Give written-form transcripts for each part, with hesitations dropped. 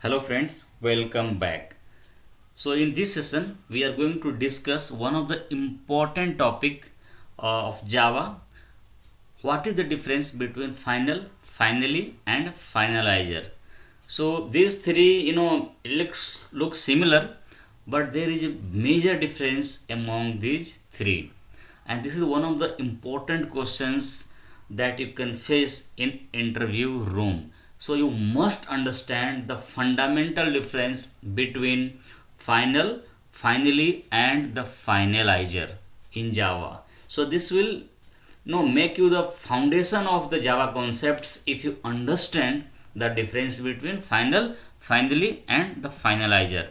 Hello friends, welcome back. So in this session we are going to discuss one of the important topic of Java. What is the difference between final, finally and finalizer? So these three look similar, but there is a major difference among these three. And this is one of the important questions that you can face in interview room. So you must understand the fundamental difference between final, finally and the finalizer in Java. So this will make you the foundation of the Java concepts if you understand the difference between final, finally and the finalizer.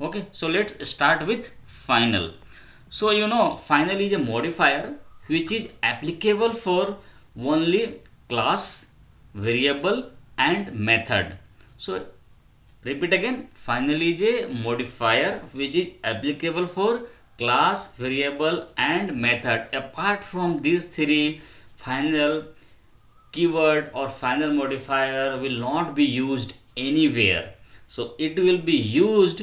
Okay, so let's start with final. So final is a modifier which is applicable for only class, variable and method. So repeat again, final is a modifier which is applicable for class, variable and method. Apart from these three, final keyword or final modifier will not be used anywhere. So it will be used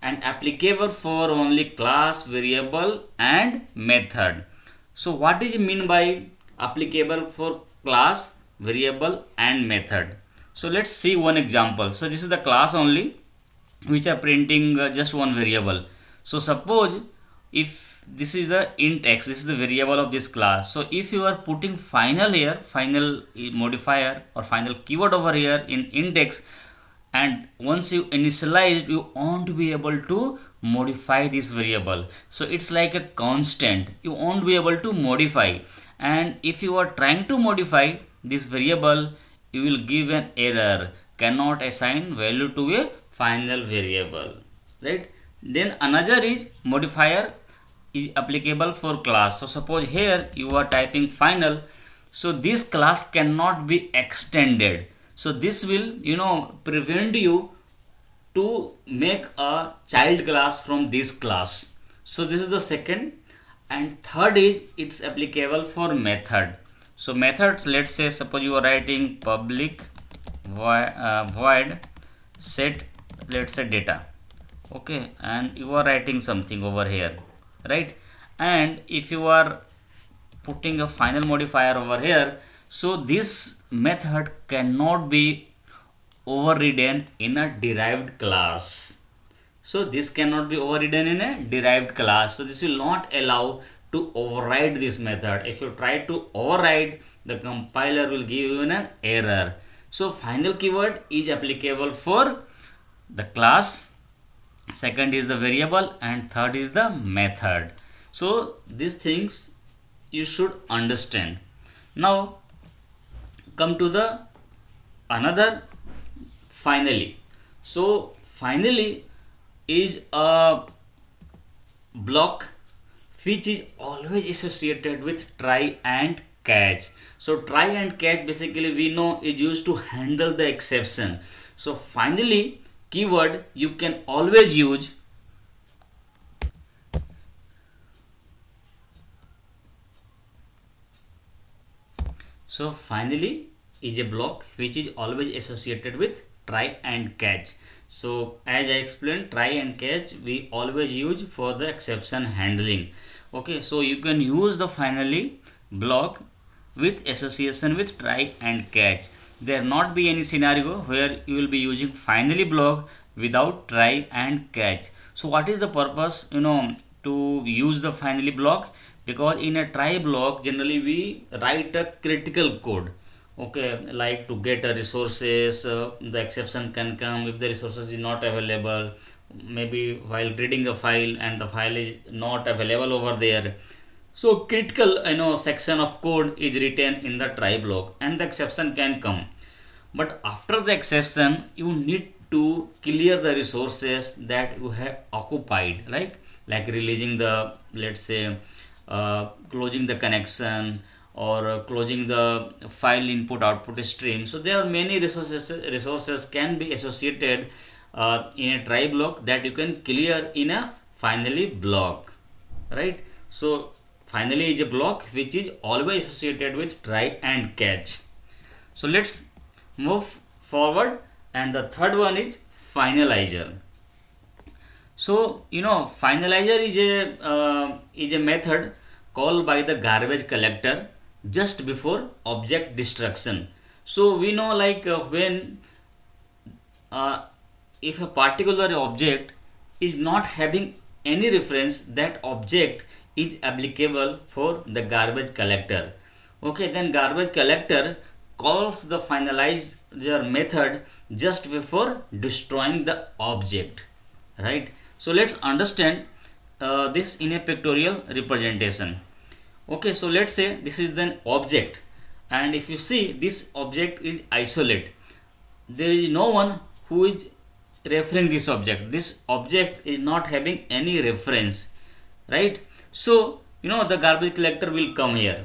and applicable for only class, variable and method. So what is mean by applicable for class, variable and method? So let's see one example. So this is the class only which are printing just one variable. So suppose if this is the int x, this is the variable of this class. So if you are putting final here, final modifier or final keyword over here in int x, and once you initialize, you won't be able to modify this variable. So it's like a constant, you won't be able to modify. And if you are trying to modify this variable, you will give an error, cannot assign value to a final variable, right? Then another is modifier is applicable for class. So suppose here you are typing final, so this class cannot be extended. So this will prevent you to make a child class from this class. So this is the second. And third is it's applicable for method. So methods, let's say suppose you are writing public void set, let's say data, okay, and you are writing something over here, right? And if you are putting a final modifier over here, so this method cannot be overridden in a derived class. So this cannot be overridden in a derived class. So this will not allow to override this method. If you try to override, the compiler will give you an error. So final keyword is applicable for the class, second is the variable and third is the method. So these things you should understand. Now come to the another finally. So finally is a block which is always associated with try and catch. So try and catch basically we know is used to handle the exception. So finally keyword you can always use so finally is a block which is always associated with try and catch. So as I explained, try and catch we always use for the exception handling. Okay, so you can use the finally block with association with try and catch. There not be any scenario where you will be using finally block without try and catch. So what is the purpose to use the finally block? Because in a try block generally we write a critical code, okay, like to get a resources, the exception can come if the resources is not available, maybe while reading a file and the file is not available over there. So critical section of code is written in the try block and the exception can come. But after the exception you need to clear the resources that you have occupied, right? Like releasing the, let's say, closing the connection or closing the file input output stream. So there are many resources can be associated in a try block that you can clear in a finally block, right? So finally is a block which is always associated with try and catch. So let's move forward, and the third one is finalizer. So finalizer is a method called by the garbage collector just before object destruction. So we know like when uh, if a particular object is not having any reference, that object is applicable for the garbage collector. Okay, then garbage collector calls the finalizer method just before destroying the object, right? So let's understand this in a pictorial representation. Okay, so let's say this is an object, and if you see this object is isolate, there is no one who is referring this object. This object is not having any reference, right? So the garbage collector will come here,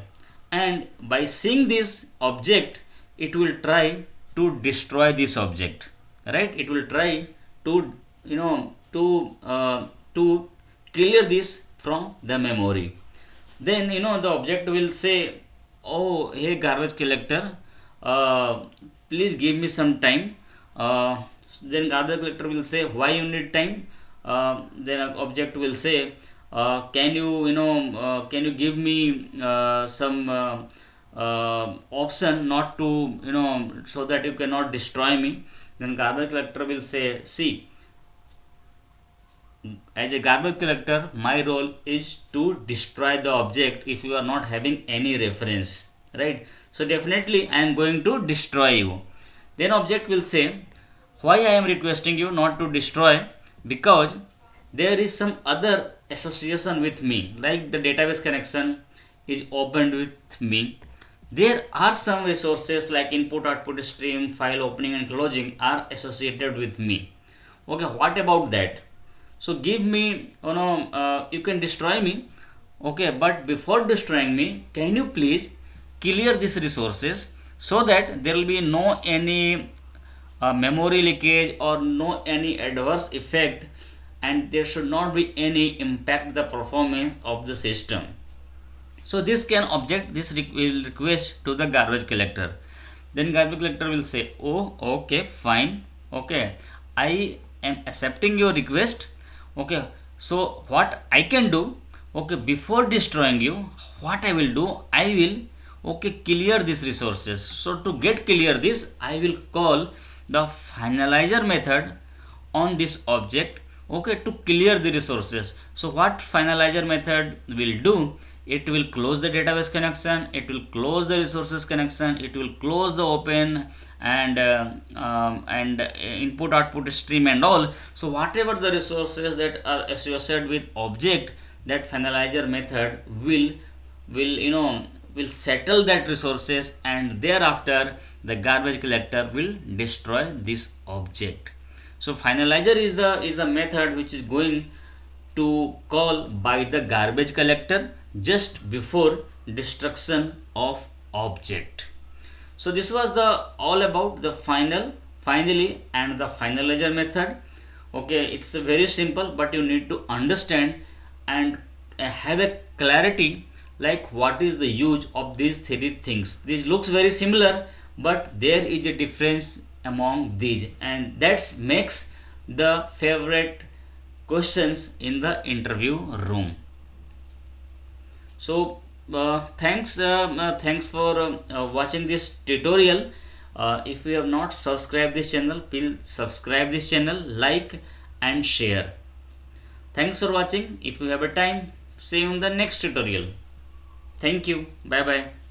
and by seeing this object, it will try to destroy this object, right? It will try to to clear this from the memory. Then the object will say, oh hey garbage collector, please give me some time. Then garbage collector will say, why you need time? Then object will say, can you give me some option not to so that you cannot destroy me. Then garbage collector will say, see, as a garbage collector, my role is to destroy the object if you are not having any reference, right? So definitely I am going to destroy you. Then object will say, why I am requesting you not to destroy? Because there is some other association with me, like the database connection is opened with me. There are some resources like input, output stream, file opening and closing are associated with me. Okay, what about that? So give me, you can destroy me, okay, but before destroying me, can you please clear these resources so that there will be no any memory leakage or no any adverse effect, and there should not be any impact the performance of the system. So this can object this will request to the garbage collector. Then garbage collector will say, oh okay fine, okay, I am accepting your request. Okay, so what I can do, okay, before destroying you, what I will do, I will clear these resources. So to get clear this, I will call the finalizer method on this object, okay, to clear the resources. So what finalizer method will do, it will close the database connection, it will close the resources connection, it will close the open and input output stream and all. So whatever the resources that are associated with object, that finalizer method will settle that resources, and thereafter the garbage collector will destroy this object. So finalizer is the method which is going to call by the garbage collector just before destruction of object. So this was the all about the finally and the finalizer method. Okay, it's very simple, but you need to understand and have a clarity like what is the use of these three things. This looks very similar, but there is a difference among these, and that makes the favorite questions in the interview room. So thanks for watching this tutorial. If you have not subscribed this channel, please subscribe this channel, like and share. Thanks for watching. If you have a time, see you in the next tutorial. Thank you. Bye bye.